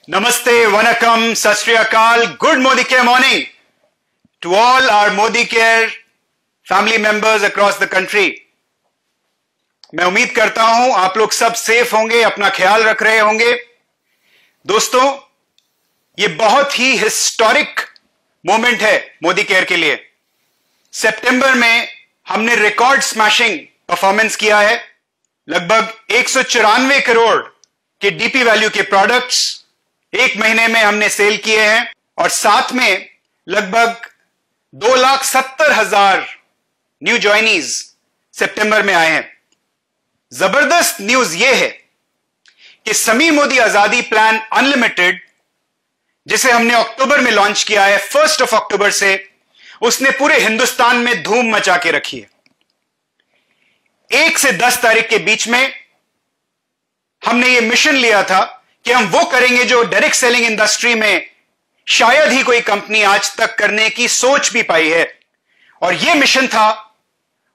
Namaste, Vanakkam, Sat Shri Akal, good Modi Care morning to all our Modi Care family members across the country. मैं उम्मीद करता हूं आप लोग सब सेफ होंगे, अपना ख्याल रख रहे होंगे. दोस्तों, ये बहुत ही हिस्टोरिक मोमेंट है मोदी केयर के लिए. सितंबर में हमने रिकॉर्ड स्मैशिंग परफॉर्मेंस किया है. लगभग 194 करोड़ के डीपी वैल्यू के प्रोडक्ट्स एक महीने में हमने सेल किए हैं और साथ में लगभग 2,70,000 न्यू ज्वाइनीज सितंबर में आए हैं. जबरदस्त न्यूज यह है कि समीर मोदी आजादी प्लान अनलिमिटेड, जिसे हमने अक्टूबर में लॉन्च किया है, 1 अक्टूबर से, उसने पूरे हिंदुस्तान में धूम मचा के रखी है. 1 से 10 तारीख के बीच में हमने यह मिशन लिया था कि हम वो करेंगे जो डायरेक्ट सेलिंग इंडस्ट्री में शायद ही कोई कंपनी आज तक करने की सोच भी पाई है. और यह मिशन था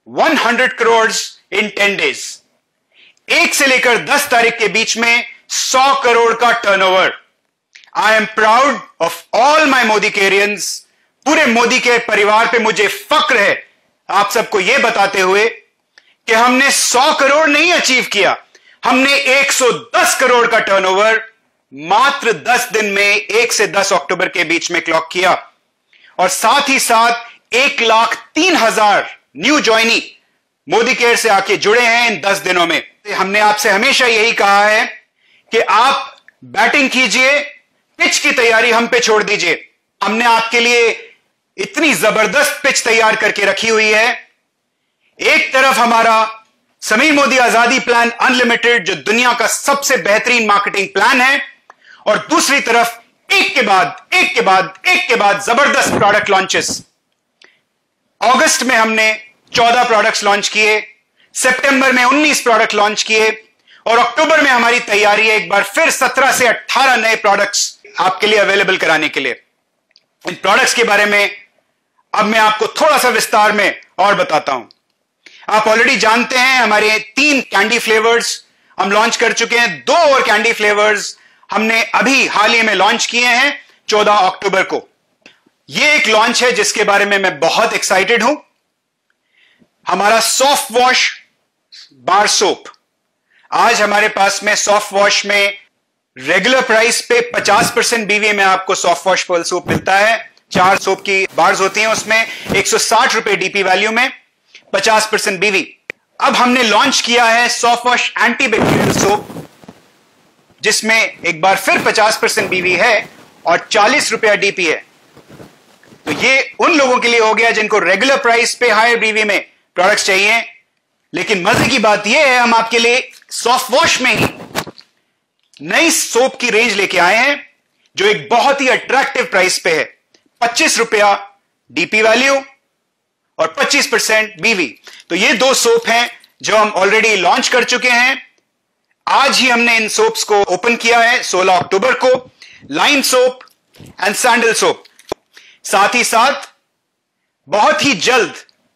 100 करोड़ इन 10 डेज. 1 से लेकर 10 तारीख के बीच में 100 करोड़ का turnover. I am proud of all my Modicarians. पूरे मोदी के परिवार पे मुझे फक्र है आप सबको यह बताते हुए कि हमने 100 करोड़ नहीं अचीव किया, हमने 110 करोड़ का टर्नओवर मात्र 10 दिन में 1 से 10 अक्टूबर के बीच में क्लॉक किया. और साथ ही साथ 1,03,000 न्यू ज्वाइनी मोदी केयर से आके जुड़े हैं इन 10 दिनों में. हमने आपसे हमेशा यही कहा है कि आप बैटिंग कीजिए, पिच की तैयारी हम पे छोड़ दीजिए. हमने आपके लिए इतनी जबरदस्त पिच तैयार करके रखी हुई है. एक तरफ हमारा समीर मोदी आजादी प्लान अनलिमिटेड, जो दुनिया का सबसे बेहतरीन मार्केटिंग प्लान है, और दूसरी तरफ एक के बाद जबरदस्त प्रोडक्ट लॉन्चेस. अगस्त में हमने 14 प्रोडक्ट्स लॉन्च किए, सितंबर में 19 प्रोडक्ट लॉन्च किए, और अक्टूबर में हमारी तैयारी है एक बार फिर 17 से 18 नए प्रोडक्ट्स आपके लिए अवेलेबल कराने के लिए. इन प्रोडक्ट्स के बारे में अब मैं आपको थोड़ा सा विस्तार में और बताता हूं. आप ऑलरेडी जानते हैं हमारे 3 कैंडी फ्लेवर्स हम लॉन्च कर चुके हैं. 2 और कैंडी फ्लेवर्स हमने अभी हाल ही में लॉन्च किए हैं 14 अक्टूबर को. यह एक लॉन्च है जिसके बारे में मैं बहुत एक्साइटेड हूं. हमारा सॉफ्ट वॉश बार सोप. आज हमारे पास में सॉफ्ट वॉश में रेगुलर प्राइस पे 50% बीवी में आपको सॉफ्ट वॉश पर्ल सोप मिलता है. 4 सोप की बार्स होती हैं, उसमें 160 रुपए डीपी वैल्यू में, 50% बीवी. अब हमने लॉन्च किया है सॉफ्ट वॉश एंटीबैक्टीरियल सोप, जिसमें एक बार फिर 50% बीवी है और 40 रुपया डीपी है. तो ये उन लोगों के लिए हो गया जिनको रेगुलर प्राइस पे हायर बीवी में प्रोडक्ट्स चाहिए. लेकिन मजे की बात यह है, हम आपके लिए सॉफ्ट वॉश में ही नई सोप की रेंज लेके आए हैं जो एक बहुत ही अट्रैक्टिव प्राइस पे है. 25 रुपया डीपी वैल्यू और 25% बीवी. तो ये 2 सोप हैं जो हम ऑलरेडी लॉन्च कर चुके हैं. आज ही हमने इन सोप्स को ओपन किया है 16 अक्टूबर को. Lime soap and sandal soap. साथ ही साथ बहुत ही जल्द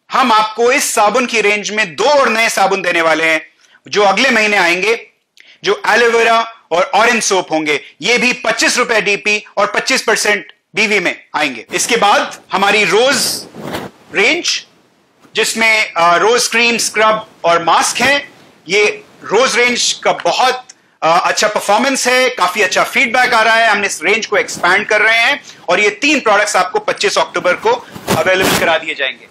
हम आपको इस साबुन की रेंज में 2 और नए साबुन देने वाले हैं जो अगले महीने आएंगे, जो एलोवेरा और ऑरेंज सोप होंगे. ये भी 25 रुपए डीपी और 25% बीवी में आएंगे. इसके बाद हमारी रोज रेंज, जिसमें रोज क्रीम, स्क्रब और मास्क है. ये रोज रेंज का बहुत अच्छा परफॉर्मेंस है, काफी अच्छा फीडबैक आ रहा है. हमने इस रेंज को एक्सपैंड कर रहे हैं और ये 3 प्रोडक्ट्स आपको 25 अक्टूबर को अवेलेबल करा दिए जाएंगे.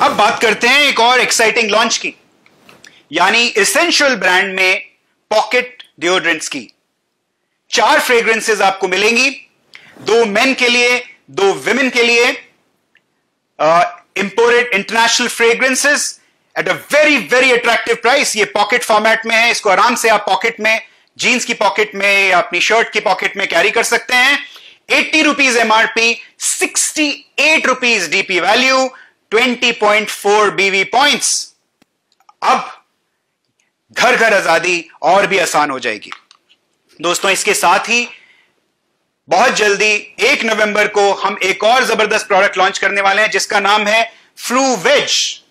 अब बात करते हैं एक और एक्साइटिंग लॉन्च की, यानी एसेंशियल ब्रांड में पॉकेट डिओड्रेंट्स की. 4 फ्रेग्रेंसेस आपको मिलेंगी, 2 मेन के लिए, 2 विमेन के लिए. Imported international fragrances at a very very attractive price. ये पॉकेट फॉर्मेट में है. इसको आराम से आप पॉकेट में, जीन्स की पॉकेट में या अपनी शर्ट की पॉकेट में कैरी कर सकते हैं. 80 rupees MRP, 68 rupees DP value, 20.4 बीवी पॉइंट्स. अब घर घर आजादी और भी आसान हो जाएगी. दोस्तों, इसके साथ ही बहुत जल्दी 1 नवंबर को हम एक और जबरदस्त प्रोडक्ट लॉन्च करने वाले हैं जिसका नाम है flu wedge.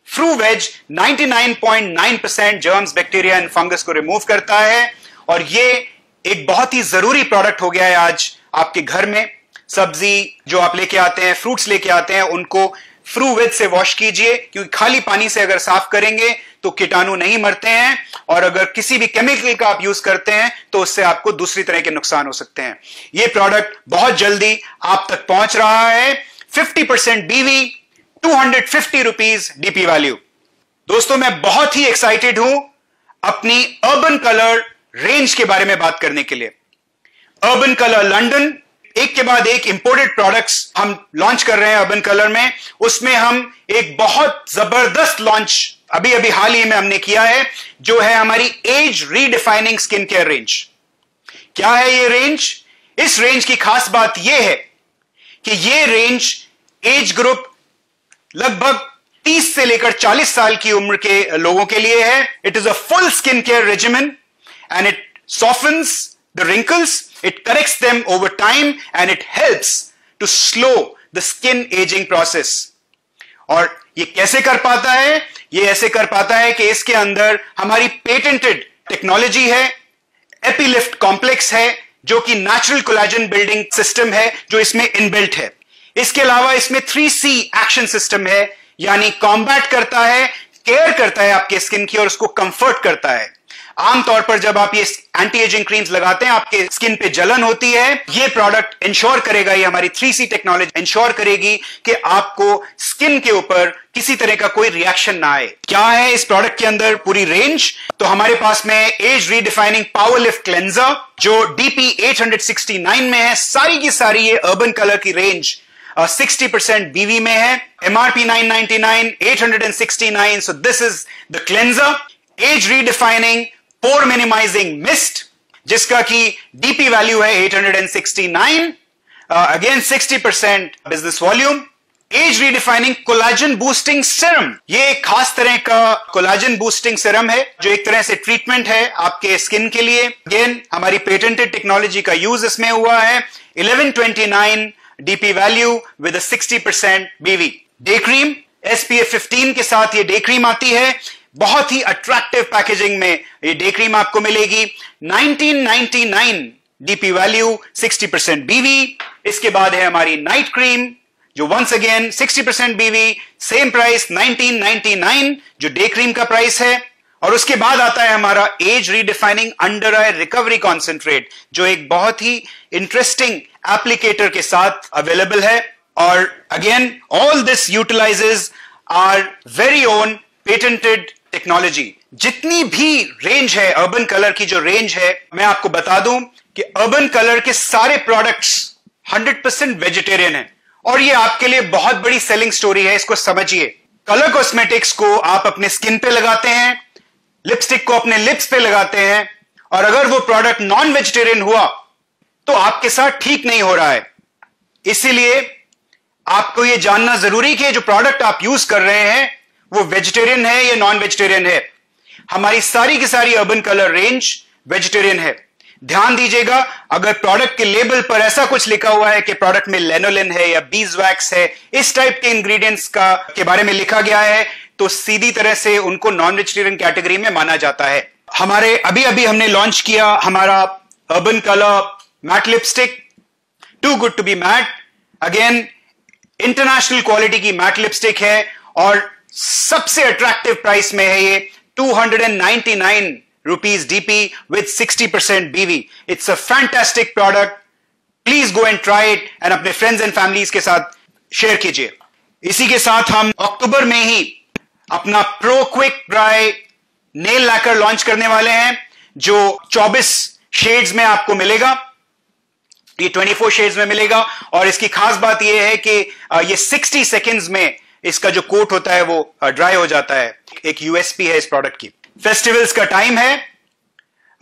Flu wedge 99.9% germs, bacteria and fungus को रिमूव करता है और ये एक बहुत ही जरूरी प्रोडक्ट हो गया है आज आपके घर में। सब्जी जो आप लेके आते हैं, फ्रूट्स लेके आते हैं, उनको फ्रूविद से वॉश कीजिए, क्योंकि खाली पानी से अगर साफ करेंगे तो कीटाणु नहीं मरते हैं, और अगर किसी भी केमिकल का आप यूज करते हैं तो उससे आपको दूसरी तरह के नुकसान हो सकते हैं। यह प्रोडक्ट बहुत जल्दी आप तक पहुंच रहा है। 50% बीवी, 250 रुपीज डीपी वैल्यू। दोस्तों, मैं बहुत ही एक्साइटेड हूं अपनी अर्बन कलर रेंज के बारे में बात करने के लिए। अर्बन कलर लंदन, एक के बाद एक इंपोर्टेड प्रोडक्ट्स हम लॉन्च कर रहे हैं अर्बन कलर में। उसमें हम एक बहुत जबरदस्त लॉन्च अभी अभी हाल ही में हमने किया है, जो है हमारी age redefining skin care range. क्या है ये रेंज? इस रेंज की खास बात यह है कि ये रेंज एज ग्रुप लगभग 30 से लेकर 40 साल की उम्र के लोगों के लिए है। It is a full skin care regimen and it softens the wrinkles, it corrects them over time and it helps to slow the skin aging process। और ये कैसे कर पाता है? ये ऐसे कर पाता है कि इसके अंदर हमारी पेटेंटेड टेक्नोलॉजी है, एपीलिफ्ट कॉम्प्लेक्स है, जो कि नेचुरल कोलेजन बिल्डिंग सिस्टम है जो इसमें इनबिल्ट है। इसके अलावा इसमें 3C एक्शन सिस्टम है, यानी कॉम्बैट करता है, केयर करता है आपके स्किन की और उसको कंफर्ट करता है। आमतौर पर जब आप ये एंटी एजिंग क्रीम्स लगाते हैं, आपके स्किन पे जलन होती है। ये प्रोडक्ट इंश्योर करेगा, ये हमारी 3C टेक्नोलॉजी इंश्योर करेगी कि आपको स्किन के ऊपर किसी तरह का कोई रिएक्शन ना आए। क्या है इस प्रोडक्ट के अंदर पूरी रेंज? तो हमारे पास में age redefining power lift cleanser जो DP 869 में है। सारी की सारी ये अर्बन कलर की रेंज 60% BV में है। MRP 999, 869। So this is the cleanser age redefining pore minimising mist, जिसका की डीपी वैल्यू है 869, again 60% business volume. Age redefining collagen boosting serum, ये एक खास तरह का कोलाजन बूस्टिंग सीरम है जो एक तरह से ट्रीटमेंट है आपके स्किन के लिए। अगेन हमारी पेटेंटेड टेक्नोलॉजी का यूज इसमें हुआ है। 1129 डीपी वैल्यू विद 60% बीवी। डे क्रीम SPF 15 के साथ ये डे क्रीम आती है। बहुत ही अट्रैक्टिव पैकेजिंग में ये डे क्रीम आपको मिलेगी। 1999 डीपी वैल्यू, 60% बीवी। इसके बाद है हमारी नाइट क्रीम जो वंस अगेन 60% बीवी, सेम प्राइस 1999 जो डे क्रीम का प्राइस है। और उसके बाद आता है हमारा एज रीडिफाइनिंग अंडर आई रिकवरी कॉन्सेंट्रेट, जो एक बहुत ही इंटरेस्टिंग एप्लीकेटर के साथ अवेलेबल है। और again all this utilises our very own patented technology. जितनी भी रेंज है अर्बन कलर की, जो रेंज है, मैं आपको बता दूं कि अर्बन कलर के सारे प्रोडक्ट्स 100% वेजिटेरियन है। और ये आपके लिए बहुत बड़ी सेलिंग स्टोरी है, इसको समझिए। कलर कॉस्मेटिक्स को आप अपने स्किन पे लगाते हैं, लिपस्टिक को अपने लिप्स पे लगाते हैं, और अगर वो प्रोडक्ट नॉन वेजिटेरियन हुआ तो आपके साथ ठीक नहीं हो रहा है। इसीलिए आपको यह जानना जरूरी कि जो प्रोडक्ट आप यूज कर रहे हैं वो वेजिटेरियन है या नॉन वेजिटेरियन है। हमारी सारी की सारी अर्बन कलर रेंज वेजिटेरियन है। ध्यान दीजिएगा, अगर प्रोडक्ट के लेबल पर ऐसा कुछ लिखा हुआ है कि प्रोडक्ट में लेनोलिन है या बीजवैक्स है, इस टाइप के इंग्रेडिएंट्स के बारे में लिखा गया है, तो सीधी तरह से उनको नॉन वेजिटेरियन कैटेगरी में माना जाता है। हमारे अभी अभी हमने लॉन्च किया हमारा urban colour matte lipstick, too good to be matte. Again international quality की मैट लिपस्टिक है और सबसे अट्रैक्टिव प्राइस में है ये 299 रुपीज डीपी विद 60% बीवी। It's a fantastic product, please go and try it and अपने फ्रेंड्स एंड फैमिलीज के साथ शेयर कीजिए। इसी के साथ हम अक्टूबर में ही अपना pro quick dry nail lacquer launch करने वाले हैं, जो 24 शेड्स में आपको मिलेगा। ये 24 शेड्स में मिलेगा और इसकी खास बात यह है कि ये 60 सेकेंड्स में इसका जो कोट होता है वो ड्राई हो जाता है। एक यूएसपी है इस प्रोडक्ट की। फेस्टिवल्स का टाइम है,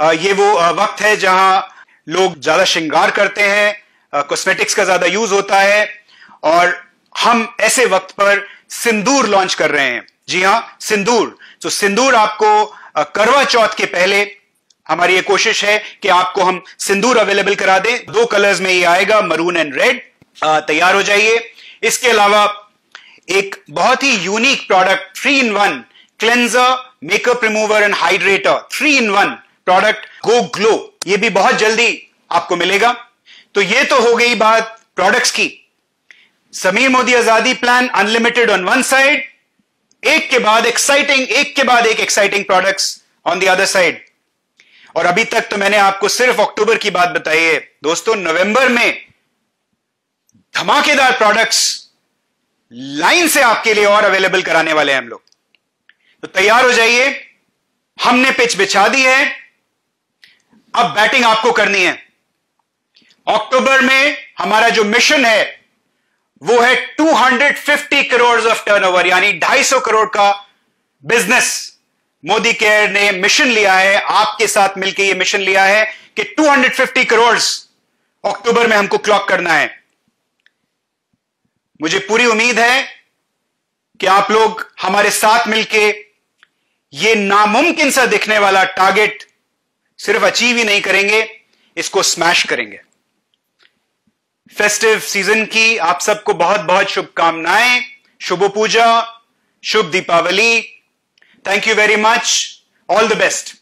ये वो वक्त है जहां लोग ज्यादा श्रृंगार करते हैं, कॉस्मेटिक्स का ज्यादा यूज होता है, और हम ऐसे वक्त पर सिंदूर लॉन्च कर रहे हैं। जी हां, सिंदूर। तो सिंदूर आपको करवा चौथ के पहले हमारी ये कोशिश है कि आपको हम सिंदूर अवेलेबल करा दें। 2 कलर्स में ये आएगा, मरून एंड रेड। तैयार हो जाइए। इसके अलावा एक बहुत ही unique product 3 in 1 cleanser, makeup remover and hydrator 3 in 1 product go glow, ये भी बहुत जल्दी आपको मिलेगा। तो ये तो हो गई बात प्रोडक्ट्स की। समीर मोदी आजादी plan unlimited on one side, एक के बाद एक exciting products on the other side. और अभी तक तो मैंने आपको सिर्फ अक्टूबर की बात बताई है दोस्तों। नवंबर में धमाकेदार प्रोडक्ट्स लाइन से आपके लिए और अवेलेबल कराने वाले हैं हम लोग। तो तैयार हो जाइए, हमने पिच बिछा दी है, अब बैटिंग आपको करनी है। अक्टूबर में हमारा जो मिशन है वो है 250 करोड़ ऑफ टर्नओवर, यानी 250 करोड़ का बिजनेस मोदी केयर ने मिशन लिया है, आपके साथ मिलकर यह मिशन लिया है कि 250 करोड़ अक्टूबर में हमको क्लॉक करना है। मुझे पूरी उम्मीद है कि आप लोग हमारे साथ मिलके ये नामुमकिन सा दिखने वाला टारगेट सिर्फ अचीव ही नहीं करेंगे, इसको स्मैश करेंगे। फेस्टिव सीजन की आप सबको बहुत बहुत शुभकामनाएं, शुभ पूजा, शुभ Deepavali. Thank you very much, all the best.